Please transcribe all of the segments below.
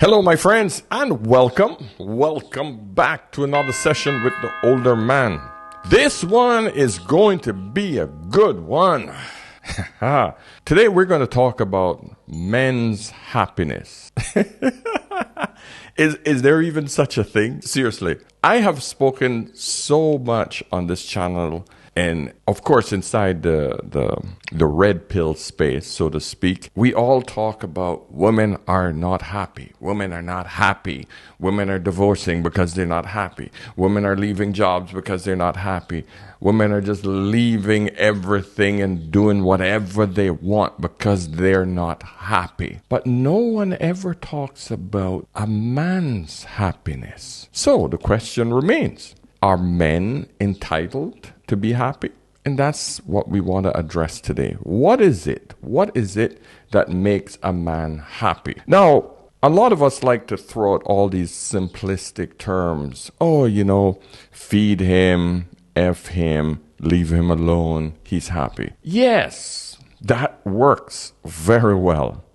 Hello, my friends, and welcome back to another session with the older man. This one is going to be a good one. Today we're going to talk about men's happiness. Is there even such a thing? Seriously, I have spoken so much on this channel, and of course inside the red pill space, so to speak, we all talk about women are not happy. Women are not happy. Women are divorcing because they're not happy. Women are leaving jobs because they're not happy. Women are just leaving everything and doing whatever they want because they're not happy. But no one ever talks about a man's happiness. So the question remains, are men entitled to be happy? And that's what we want to address today. What is it? What is it that makes a man happy? Now, a lot of us like to throw out all these simplistic terms. Oh, feed him, F him, leave him alone, he's happy. Yes, that works very well.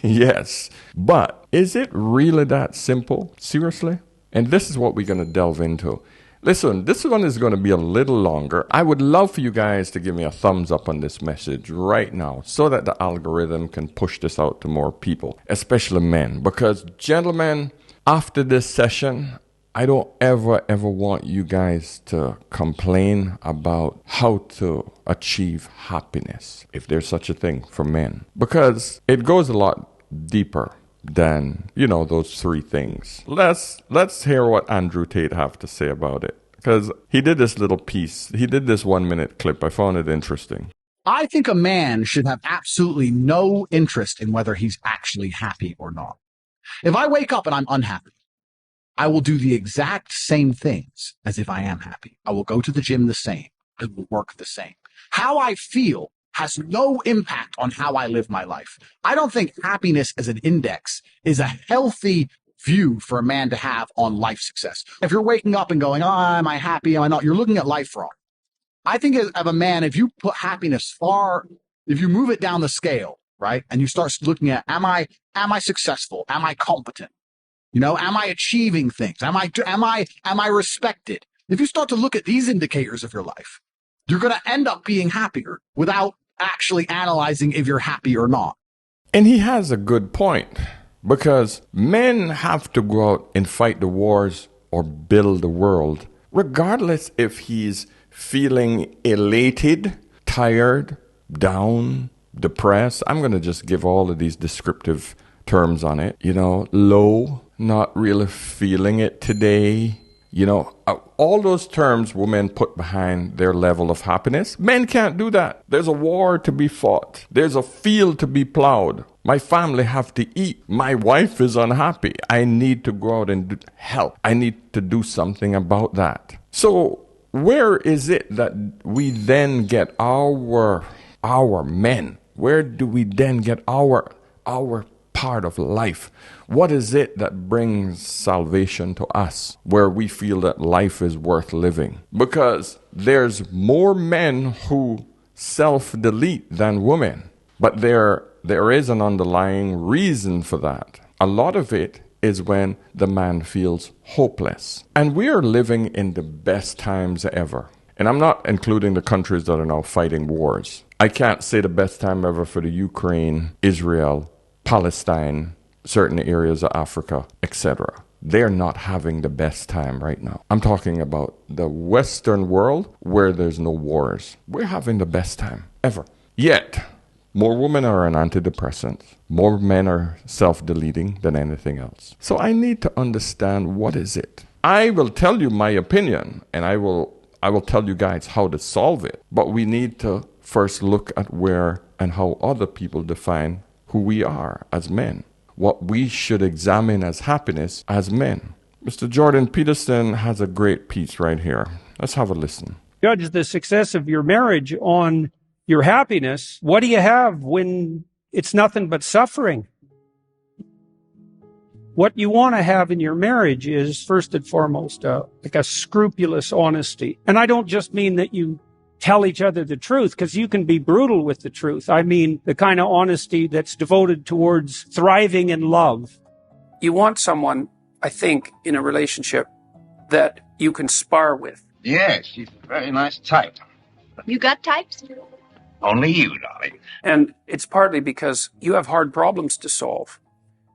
Yes, but is it really that simple? Seriously? And this is what we're going to delve into. Listen, this one is going to be a little longer. I would love for you guys to give me a thumbs up on this message right now so that the algorithm can push this out to more people, especially men. Because, gentlemen, after this session, I don't ever want you guys to complain about how to achieve happiness, if there's such a thing for men. Because it goes a lot deeper than, those three things. Let's hear what Andrew Tate have to say about it. Because he did this little piece. He did this 1-minute clip. I found it interesting. I think a man should have absolutely no interest in whether he's actually happy or not. If I wake up and I'm unhappy, I will do the exact same things as if I am happy. I will go to the gym the same. I will work the same. How I feel has no impact on how I live my life. I don't think happiness as an index is a healthy view for a man to have on life success. If you're waking up and going, am I happy? Am I not? You're looking at life wrong. I think of a man, if you put happiness if you move it down the scale, right? And you start looking at, am I successful? Am I competent? Am I achieving things? Am I respected? If you start to look at these indicators of your life, you're going to end up being happier without actually analyzing if you're happy or not. And he has a good point, because men have to go out and fight the wars or build the world, regardless if he's feeling elated, tired, down, depressed. I'm going to just give all of these descriptive terms on it. Low, not really feeling it today. All those terms women put behind their level of happiness. Men can't do that. There's a war to be fought. There's a field to be plowed. My family have to eat. My wife is unhappy. I need to go out and help. I need to do something about that. So where is it that we then get our men? Where do we then get our part of life? What is it that brings salvation to us, where we feel that life is worth living? Because there's more men who self-delete than women, but there is an underlying reason for that. A lot of it is when the man feels hopeless. And we are living in the best times ever. And I'm not including the countries that are now fighting wars. I can't say the best time ever for the Ukraine, Israel, Palestine, certain areas of Africa, etc. They're not having the best time right now. I'm talking about the Western world where there's no wars. We're having the best time ever. Yet, more women are on antidepressants. More men are self-deleting than anything else. So I need to understand, what is it? I will tell you my opinion, and I will tell you guys how to solve it. But we need to first look at where and how other people define who we are as men, what we should examine as happiness as men. Mr. Jordan Peterson has a great piece right here. Let's have a listen. Judge the success of your marriage on your happiness. What do you have when it's nothing but suffering? What you want to have in your marriage is, first and foremost, like a scrupulous honesty. And I don't just mean that you tell each other the truth, because you can be brutal with the truth. I mean the kind of honesty that's devoted towards thriving in love. You want someone, I think, in a relationship that you can spar with. Yes, she's a very nice type. You got types? Only you, darling. And it's partly because you have hard problems to solve.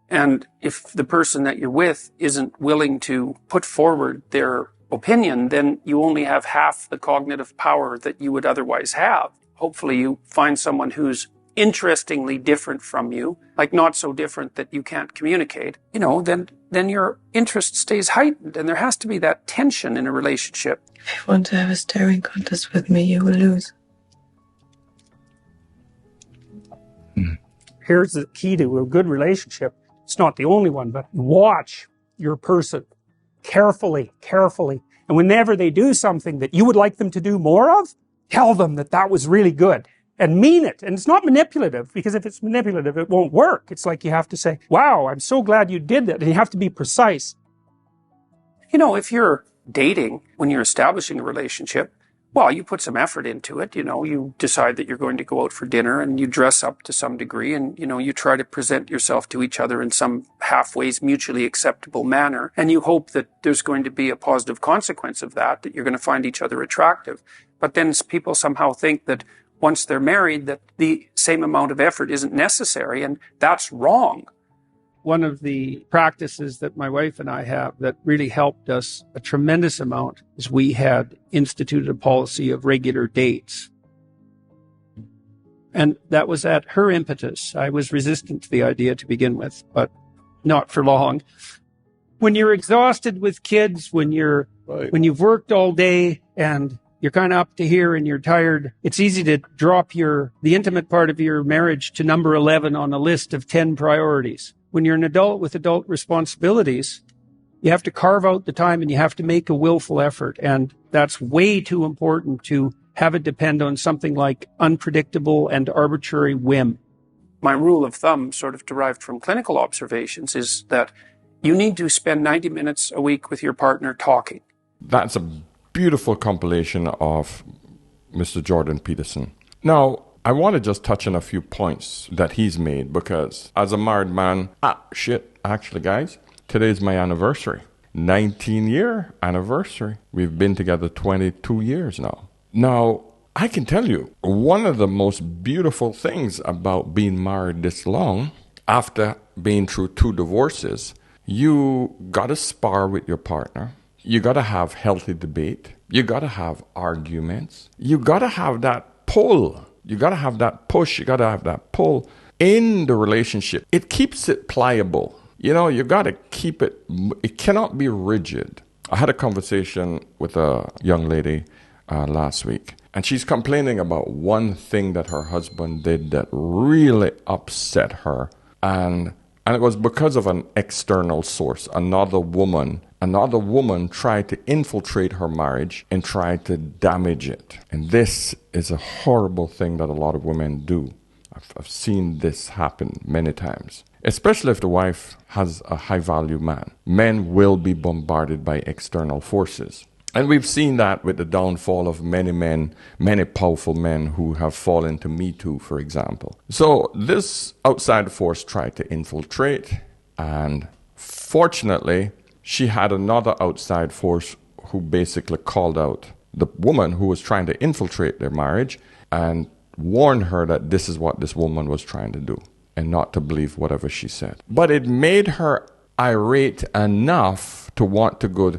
And if the person that you're with isn't willing to put forward their opinion, then you only have half the cognitive power that you would otherwise have. Hopefully you find someone who's interestingly different from you, like not so different that you can't communicate, then your interest stays heightened, and there has to be that tension in a relationship. If you want to have a staring contest with me, you will lose. Here's the key to a good relationship. It's not the only one, but watch your person carefully. And whenever they do something that you would like them to do more of, tell them that was really good. And mean it. And it's not manipulative, because if it's manipulative, it won't work. It's like you have to say, wow, I'm so glad you did that. And you have to be precise. If you're dating, when you're establishing a relationship, well, you put some effort into it. You decide that you're going to go out for dinner, and you dress up to some degree, and, you try to present yourself to each other in some halfway mutually acceptable manner. And you hope that there's going to be a positive consequence of that you're going to find each other attractive. But then people somehow think that once they're married, that the same amount of effort isn't necessary, and that's wrong. One of the practices that my wife and I have that really helped us a tremendous amount is we had instituted a policy of regular dates. And that was at her impetus. I was resistant to the idea to begin with, but not for long. When you're exhausted with kids, when you've worked all day and you're kind of up to here and you're tired, it's easy to drop the intimate part of your marriage to number 11 on a list of 10 priorities. When you're an adult with adult responsibilities, you have to carve out the time and you have to make a willful effort. And that's way too important to have it depend on something like unpredictable and arbitrary whim. My rule of thumb, sort of derived from clinical observations, is that you need to spend 90 minutes a week with your partner talking. That's a beautiful compilation of Mr. Jordan Peterson. Now, I want to just touch on a few points that he's made, because as a married man, actually, guys, today's my anniversary. 19-year anniversary. We've been together 22 years now. Now, I can tell you, one of the most beautiful things about being married this long, after being through 2 divorces, you got to spar with your partner. You got to have healthy debate. You got to have arguments. You got to have that pull. You got to have that push. You got to have that pull in the relationship. It keeps it pliable. You got to keep it. It cannot be rigid. I had a conversation with a young lady last week, and she's complaining about one thing that her husband did that really upset her. And it was because of an external source. Another woman tried to infiltrate her marriage and tried to damage it. And this is a horrible thing that a lot of women do. I've seen this happen many times, especially if the wife has a high-value man. Men will be bombarded by external forces. And we've seen that with the downfall of many men, many powerful men who have fallen to Me Too, for example. So this outside force tried to infiltrate, and fortunately, she had another outside force who basically called out the woman who was trying to infiltrate their marriage and warned her that this is what this woman was trying to do and not to believe whatever she said. But it made her irate enough to want to go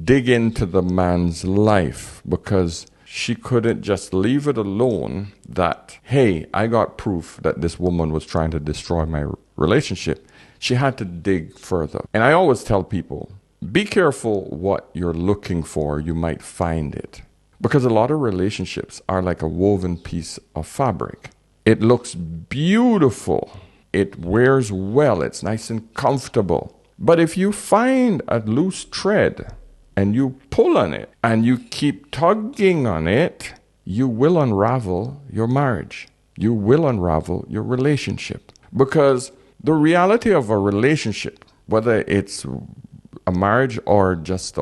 dig into the man's life, because she couldn't just leave it alone that, hey, I got proof that this woman was trying to destroy my relationship. She had to dig further. And I always tell people, be careful what you're looking for. You might find it. Because a lot of relationships are like a woven piece of fabric. It looks beautiful. It wears well. It's nice and comfortable. But if you find a loose thread and you pull on it and you keep tugging on it, you will unravel your marriage. You will unravel your relationship. Because the reality of a relationship, whether it's a marriage or just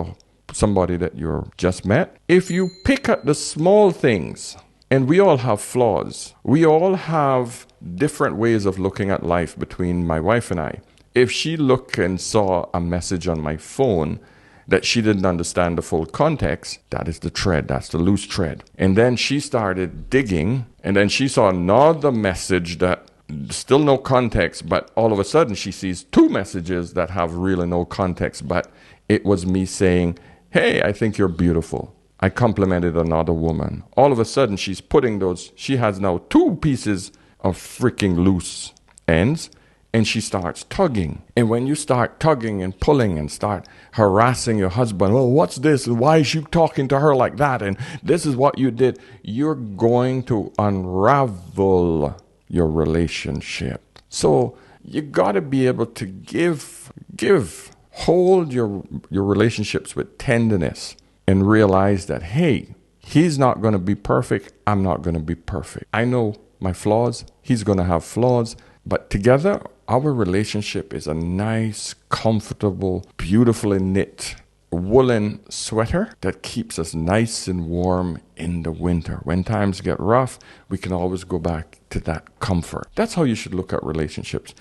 somebody that you're just met, if you pick at the small things, and we all have flaws, we all have different ways of looking at life between my wife and I. If she looked and saw a message on my phone that she didn't understand the full context, that is the thread, that's the loose thread. And then she started digging, and then she saw another message that still no context, but all of a sudden she sees two messages that have really no context, but it was me saying, hey, I think you're beautiful. I complimented another woman. All of a sudden she's putting those, she has now two pieces of freaking loose ends, and she starts tugging. And when you start tugging and pulling and start harassing your husband, well, what's this? And why is you talking to her like that? And this is what you did. You're going to unravel your relationship. So you got to be able to hold your relationships with tenderness and realize that, hey, he's not going to be perfect. I'm not going to be perfect. I know my flaws. He's going to have flaws. But together, our relationship is a nice, comfortable, beautifully knit woolen sweater that keeps us nice and warm in the winter. When times get rough, we can always go back to that comfort. That's how you should look at relationships.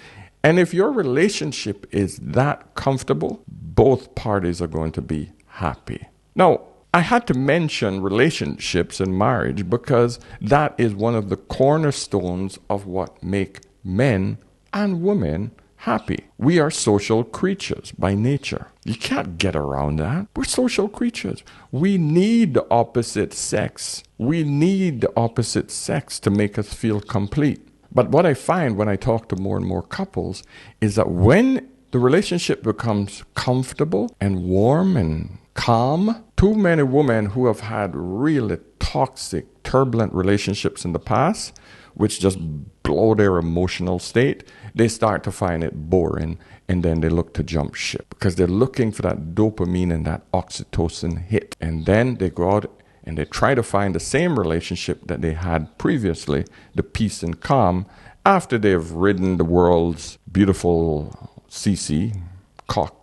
And if your relationship is that comfortable, both parties are going to be happy. Now, I had to mention relationships and marriage because that is one of the cornerstones of what make men and women happy. We are social creatures by nature. You can't get around that. We're social creatures. We need the opposite sex. We need the opposite sex to make us feel complete. But what I find when I talk to more and more couples is that when the relationship becomes comfortable and warm and calm, too many women who have had really toxic, turbulent relationships in the past, which just blow their emotional state, they start to find it boring, and then they look to jump ship because they're looking for that dopamine and that oxytocin hit. And then they go out and they try to find the same relationship that they had previously, the peace and calm, after they've ridden the world's beautiful CC,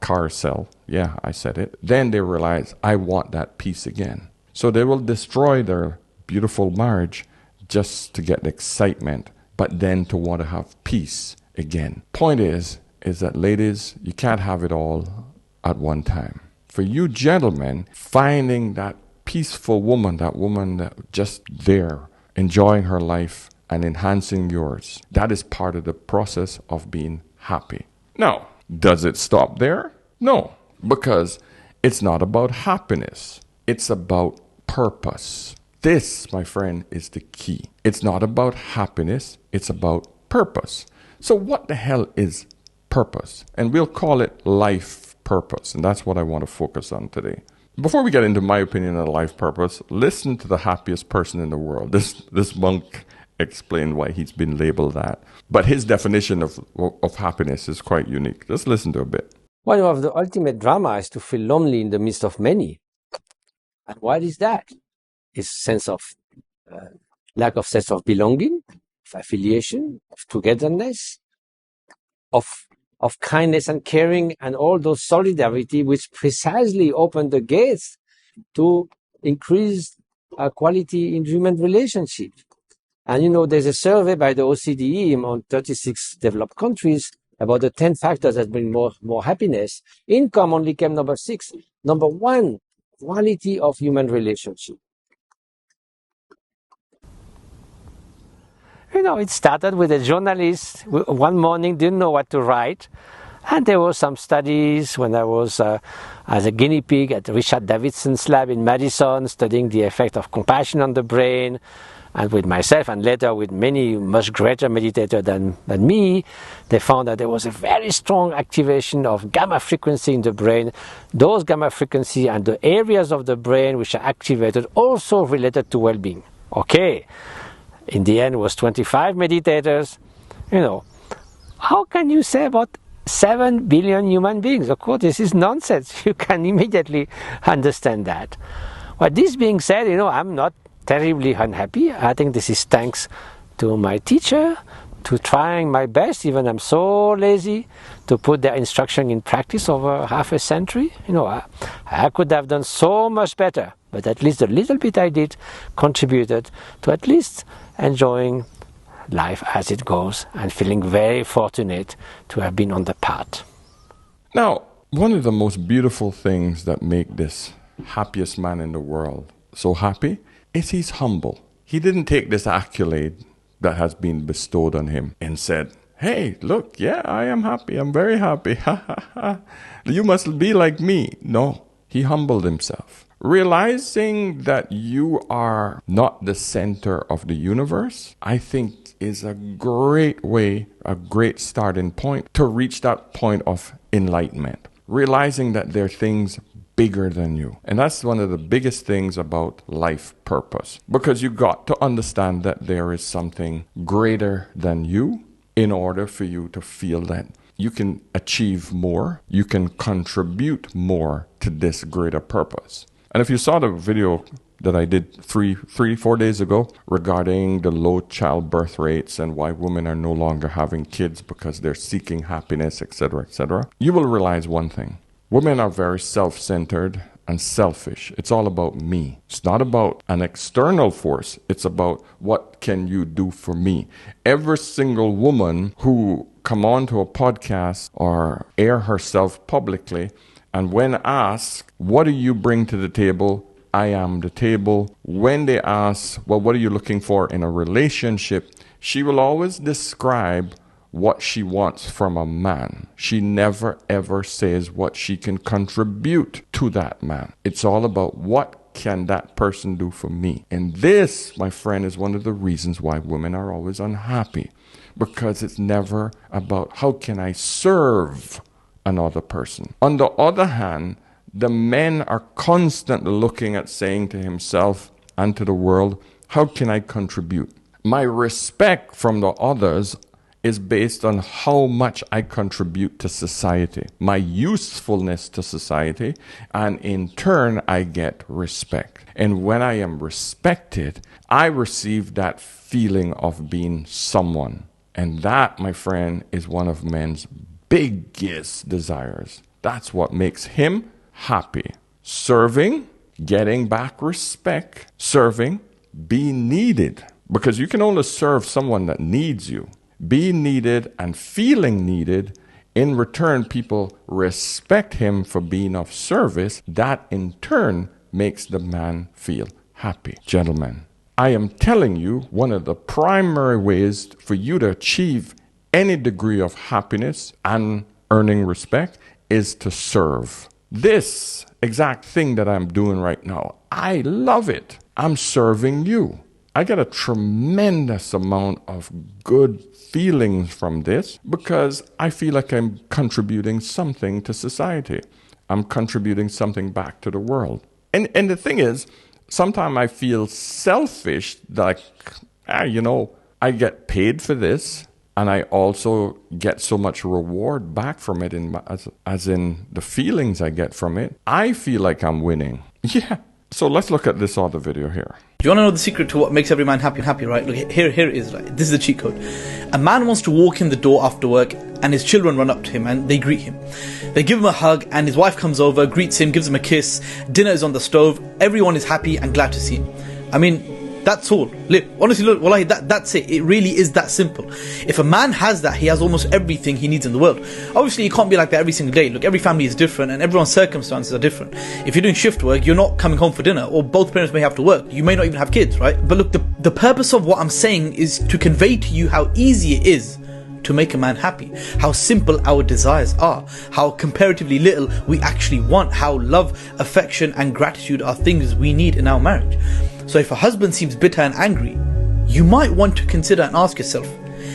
carousel. Yeah, I said it. Then they realize, I want that peace again. So they will destroy their beautiful marriage just to get the excitement, but then to want to have peace again. Point is that ladies, you can't have it all at one time. For you gentlemen, finding that peaceful woman that just there, enjoying her life and enhancing yours, that is part of the process of being happy. Now, does it stop there? No, because it's not about happiness. It's about purpose. This, my friend, is the key. It's not about happiness. It's about purpose. So what the hell is purpose? And we'll call it life purpose. And that's what I want to focus on today. Before we get into my opinion on life purpose, listen to the happiest person in the world. This monk explained why he's been labeled that. But his definition of happiness is quite unique. Just listen to a bit. One of the ultimate drama is to feel lonely in the midst of many. And what is that? It's sense of lack of sense of belonging, of affiliation, of togetherness, of kindness and caring, and all those solidarity which precisely open the gates to increase quality in human relationship. And you know, there's a survey by the OCDE on 36 developed countries about the 10 factors that bring more happiness. Income only came number 6. Number 1, quality of human relationship. You know, it started with a journalist one morning didn't know what to write. And there were some studies when I was as a guinea pig at Richard Davidson's lab in Madison, studying the effect of compassion on the brain. And with myself, and later with many much greater meditators than me, they found that there was a very strong activation of gamma frequency in the brain. Those gamma frequency and the areas of the brain which are activated also related to well-being. Okay, in the end it was 25 meditators. You know, how can you say about 7 billion human beings? Of course, this is nonsense. You can immediately understand that. But this being said, you know, I'm not terribly unhappy. I think this is thanks to my teacher, to trying my best, even I'm so lazy, to put their instruction in practice over half a century. You know, I could have done so much better, but at least the little bit I did contributed to at least enjoying life as it goes and feeling very fortunate to have been on the path. Now, one of the most beautiful things that make this happiest man in the world so happy is he's humble. He didn't take this accolade that has been bestowed on him and said, hey, look, yeah, I am happy. I'm very happy. Ha, ha, ha. You must be like me. No, he humbled himself. Realizing that you are not the center of the universe, I think is a great way, a great starting point to reach that point of enlightenment. Realizing that there are things bigger than you. And that's one of the biggest things about life purpose. Because you got to understand that there is something greater than you in order for you to feel that you can achieve more, you can contribute more to this greater purpose. And if you saw the video that I did 4 days ago regarding the low childbirth rates and why women are no longer having kids because they're seeking happiness, etc., you will realize one thing. Women are very self-centered and selfish. It's all about me. It's not about an external force. It's about what can you do for me. Every single woman who come onto a podcast or air herself publicly, and when asked, what do you bring to the table? I am the table. When they ask, well, what are you looking for in a relationship? She will always describe what she wants from a man. She never ever says what she can contribute to that man. It's all about what can that person do for me. And this, my friend, is one of the reasons why women are always unhappy. Because it's never about how can I serve another person. On the other hand, the men are constantly looking at saying to himself and to the world, how can I contribute? My respect from the others is based on how much I contribute to society, my usefulness to society, and in turn, I get respect. And when I am respected, I receive that feeling of being someone. And that, my friend, is one of men's biggest desires. That's what makes him happy. Serving, getting back respect, serving, being needed. Because you can only serve someone that needs you. Being needed and feeling needed, in return, people respect him for being of service. That in turn makes the man feel happy. Gentlemen, I am telling you, one of the primary ways for you to achieve any degree of happiness and earning respect is to serve. This exact thing that I'm doing right now, I love it. I'm serving you. I get a tremendous amount of good feelings from this because I feel like I'm contributing something to society. I'm contributing something back to the world. And the thing is, sometimes I feel selfish, like, I get paid for this and I also get so much reward back from it as in the feelings I get from it. I feel like I'm winning. Yeah. So let's look at this other video here. Do you want to know the secret to what makes every man happy, right? Look, here it is, right? This is the cheat code. A man wants to walk in the door after work and his children run up to him and they greet him. They give him a hug and his wife comes over, greets him, gives him a kiss. Dinner is on the stove. Everyone is happy and glad to see him. I mean, that's all. Honestly, look, wallahi, that's it. It really is that simple. If a man has that, he has almost everything he needs in the world. Obviously, you can't be like that every single day. Look, every family is different and everyone's circumstances are different. If you're doing shift work, you're not coming home for dinner, or both parents may have to work. You may not even have kids, right? But look, the purpose of what I'm saying is to convey to you how easy it is to make a man happy, how simple our desires are, how comparatively little we actually want, how love, affection and gratitude are things we need in our marriage. So if a husband seems bitter and angry, you might want to consider and ask yourself,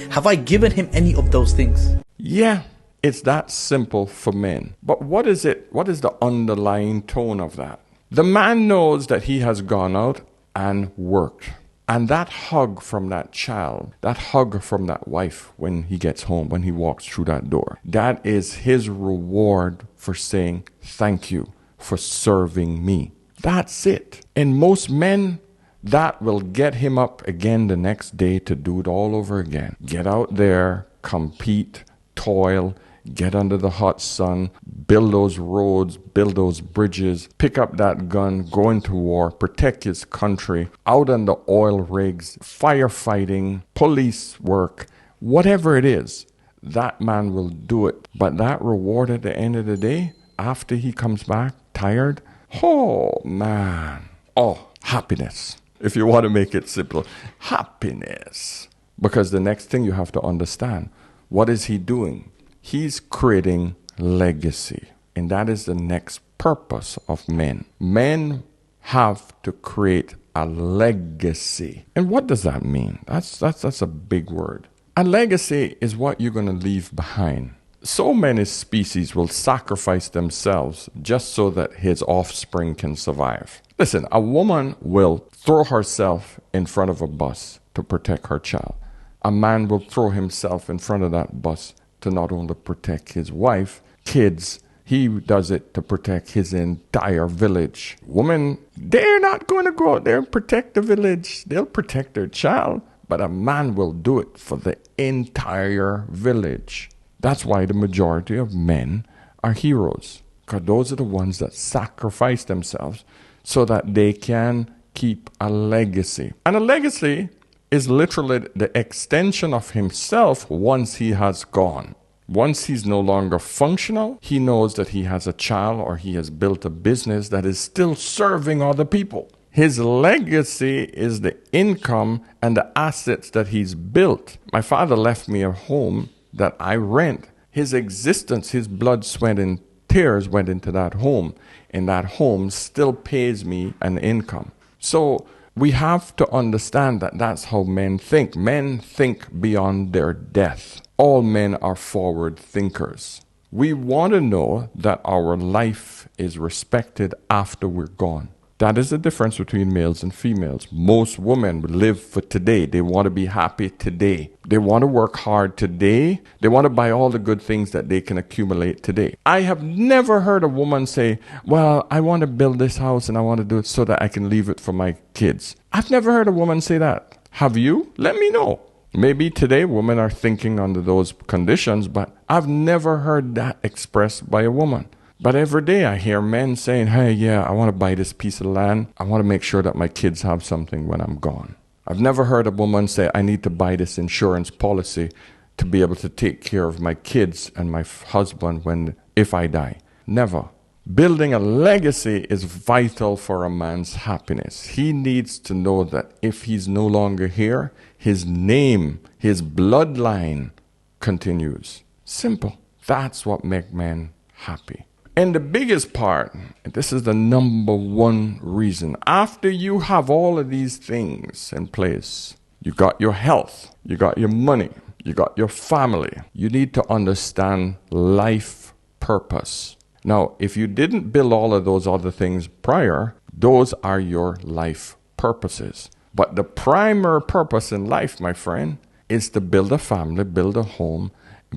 have I given him any of those things? Yeah, it's that simple for men. But what is it? What is the underlying tone of that? The man knows that he has gone out and worked. And that hug from that child, that hug from that wife when he gets home, when he walks through that door, that is his reward for saying, thank you for serving me. That's it. And most men, that will get him up again the next day to do it all over again. Get out there, compete, toil, get under the hot sun, build those roads, build those bridges, pick up that gun, go into war, protect his country, out on the oil rigs, firefighting, police work, whatever it is, that man will do it. But that reward at the end of the day, after he comes back tired, oh man, oh, happiness. If you want to make it simple, happiness. Because the next thing you have to understand, what is he doing? He's creating legacy. And that is the next purpose of men. Men have to create a legacy. And what does that mean? That's a big word. A legacy is what you're going to leave behind. So many species will sacrifice themselves just so that his offspring can survive. Listen, a woman will throw herself in front of a bus to protect her child. A man will throw himself in front of that bus to not only protect his wife, kids, he does it to protect his entire village. Women, they're not going to go out there and protect the village. They'll protect their child, but a man will do it for the entire village. That's why the majority of men are heroes, because those are the ones that sacrifice themselves so that they can keep a legacy. And a legacy is literally the extension of himself once he has gone. Once he's no longer functional, he knows that he has a child or he has built a business that is still serving other people. His legacy is the income and the assets that he's built. My father left me a home that I rent. His existence, his blood, sweat, and tears went into that home, and that home still pays me an income. So we have to understand that that's how men think. Men think beyond their death. All men are forward thinkers. We want to know that our life is respected after we're gone. That is the difference between males and females. Most women live for today. They want to be happy today. They want to work hard today. They want to buy all the good things that they can accumulate today. I have never heard a woman say, well, I want to build this house and I want to do it so that I can leave it for my kids. I've never heard a woman say that. Have you? Let me know. Maybe today women are thinking under those conditions, but I've never heard that expressed by a woman. But every day I hear men saying, hey, yeah, I want to buy this piece of land. I want to make sure that my kids have something when I'm gone. I've never heard a woman say, I need to buy this insurance policy to be able to take care of my kids and my husband if I die. Never. Building a legacy is vital for a man's happiness. He needs to know that if he's no longer here, his name, his bloodline continues. Simple. That's what makes men happy. And the biggest part, and this is the number one reason, after you have all of these things in place, you got your health, you got your money, you got your family, you need to understand life purpose. Now, if you didn't build all of those other things prior, those are your life purposes. But the primary purpose in life, my friend, is to build a family, build a home,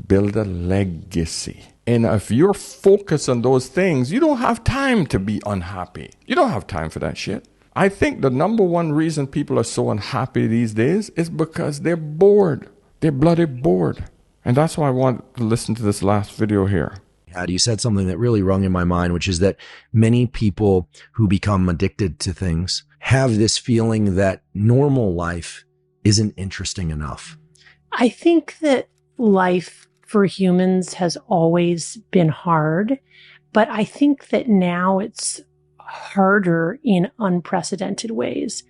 build a legacy. And if you're focused on those things, you don't have time to be unhappy. You don't have time for that shit. I think the number one reason people are so unhappy these days is because they're bored. They're bloody bored. And that's why I want to listen to this last video here. You said something that really rung in my mind, which is that many people who become addicted to things have this feeling that normal life isn't interesting enough. I think that life for humans has always been hard, but I think that now it's harder in unprecedented ways.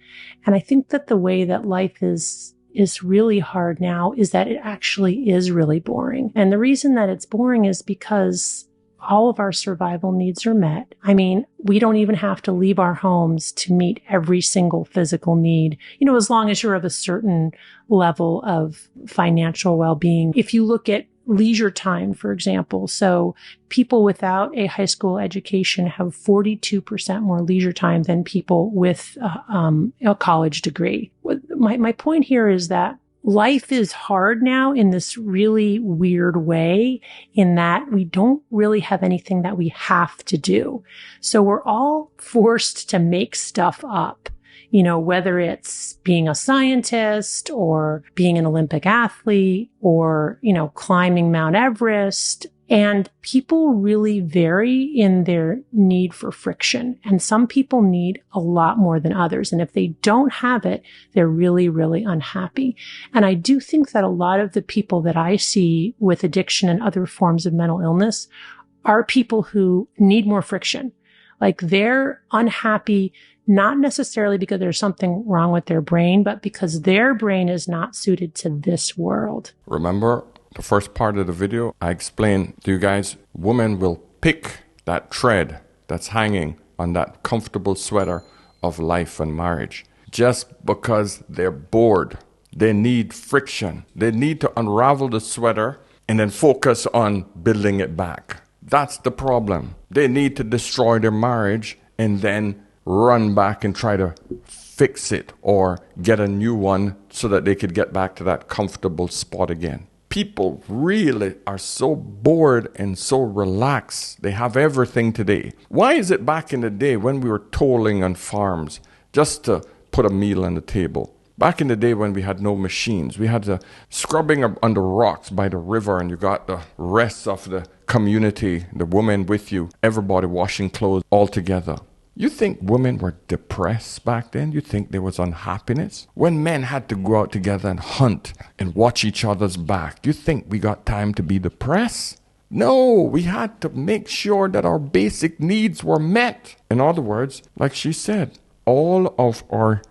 And I think that the way that life is really hard now is that it actually is really boring. And the reason that it's boring is because all of our survival needs are met. I mean, we don't even have to leave our homes to meet every single physical need, as long as you're of a certain level of financial well-being. If you look at leisure time, for example, so people without a high school education have 42% more leisure time than people with a college degree. My point here is that life is hard now in this really weird way, in that we don't really have anything that we have to do. So we're all forced to make stuff up, whether it's being a scientist or being an Olympic athlete or, climbing Mount Everest. And people really vary in their need for friction. And some people need a lot more than others. And if they don't have it, they're really, really unhappy. And I do think that a lot of the people that I see with addiction and other forms of mental illness are people who need more friction. Like they're unhappy, not necessarily because there's something wrong with their brain, but because their brain is not suited to this world. Remember the first part of the video? I explained to you guys, women will pick that thread that's hanging on that comfortable sweater of life and marriage just because they're bored. They need friction. They need to unravel the sweater and then focus on building it back. That's the problem. They need to destroy their marriage and then run back and try to fix it or get a new one so that they could get back to that comfortable spot again. People really are so bored and so relaxed. They have everything today. Why is it back in the day when we were toiling on farms just to put a meal on the table? Back in the day when we had no machines, we had the scrubbing on the rocks by the river, and you got the rest of the community, the women with you, everybody washing clothes all together. You think women were depressed back then? You think there was unhappiness? When men had to go out together and hunt and watch each other's back, you think we got time to be depressed? No, we had to make sure that our basic needs were met. In other words, like she said, all of our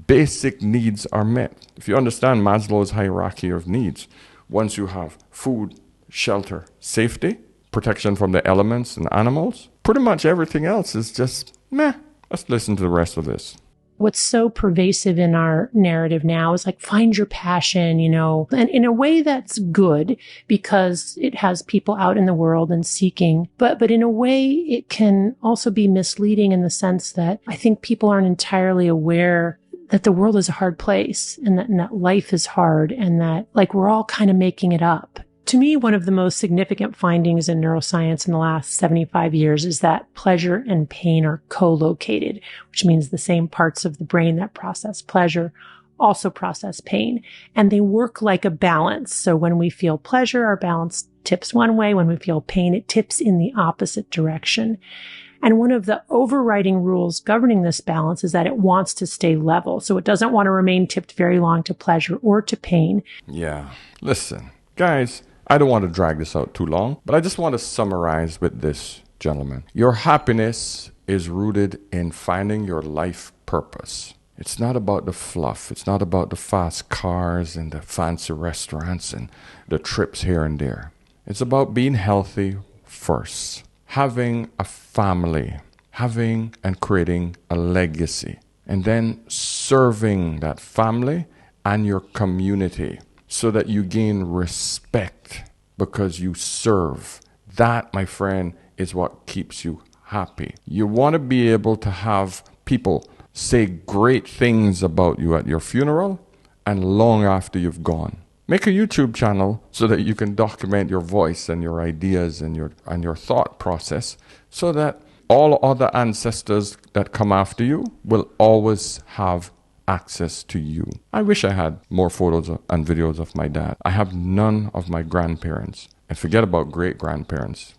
basic needs are met. If you understand Maslow's hierarchy of needs, once you have food, shelter, safety, protection from the elements and animals, pretty much everything else is just meh. Let's listen to the rest of this. What's so pervasive in our narrative now is like, find your passion, and in a way that's good because it has people out in the world and seeking. But in a way, it can also be misleading in the sense that I think people aren't entirely aware that the world is a hard place and that life is hard and that like we're all kind of making it up. To me, one of the most significant findings in neuroscience in the last 75 years is that pleasure and pain are co-located, which means the same parts of the brain that process pleasure also process pain. And they work like a balance. So when we feel pleasure, our balance tips one way. When we feel pain, it tips in the opposite direction. And one of the overriding rules governing this balance is that it wants to stay level. So it doesn't want to remain tipped very long to pleasure or to pain. Yeah. Listen, guys, I don't want to drag this out too long, but I just want to summarize with this, gentlemen. Your happiness is rooted in finding your life purpose. It's not about the fluff. It's not about the fast cars and the fancy restaurants and the trips here and there. It's about being healthy first, having a family, having and creating a legacy, and then serving that family and your community so that you gain respect because you serve. That, my friend, is what keeps you happy. You want to be able to have people say great things about you at your funeral and long after you've gone. Make a YouTube channel so that you can document your voice and your ideas and your thought process so that all other ancestors that come after you will always have access to you. I wish I had more photos and videos of my dad. I have none of my grandparents. And forget about great-grandparents.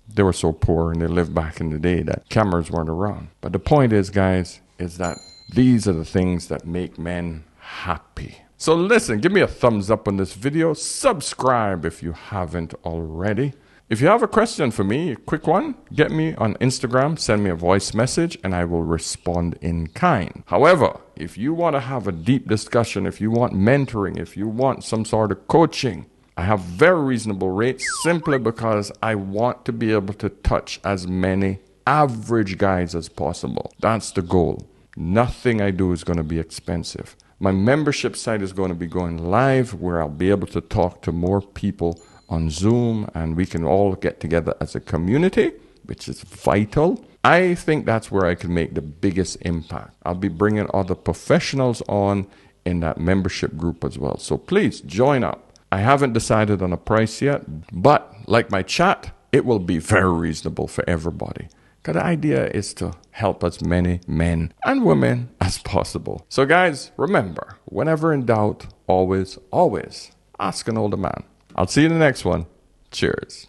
They were so poor and they lived back in the day that cameras weren't around. But the point is, guys, is that these are the things that make men happy. So listen, give me a thumbs up on this video. Subscribe if you haven't already. If you have a question for me, a quick one, get me on Instagram, send me a voice message, and I will respond in kind. However, if you want to have a deep discussion, if you want mentoring, if you want some sort of coaching, I have very reasonable rates simply because I want to be able to touch as many average guys as possible. That's the goal. Nothing I do is going to be expensive. My membership site is going to be going live where I'll be able to talk to more people on Zoom and we can all get together as a community, which is vital. I think that's where I can make the biggest impact. I'll be bringing other professionals on in that membership group as well. So please join up. I haven't decided on a price yet, but like my chat, it will be very reasonable for everybody. Because the idea is to help as many men and women as possible. So guys, remember, whenever in doubt, always, always ask an older man. I'll see you in the next one. Cheers.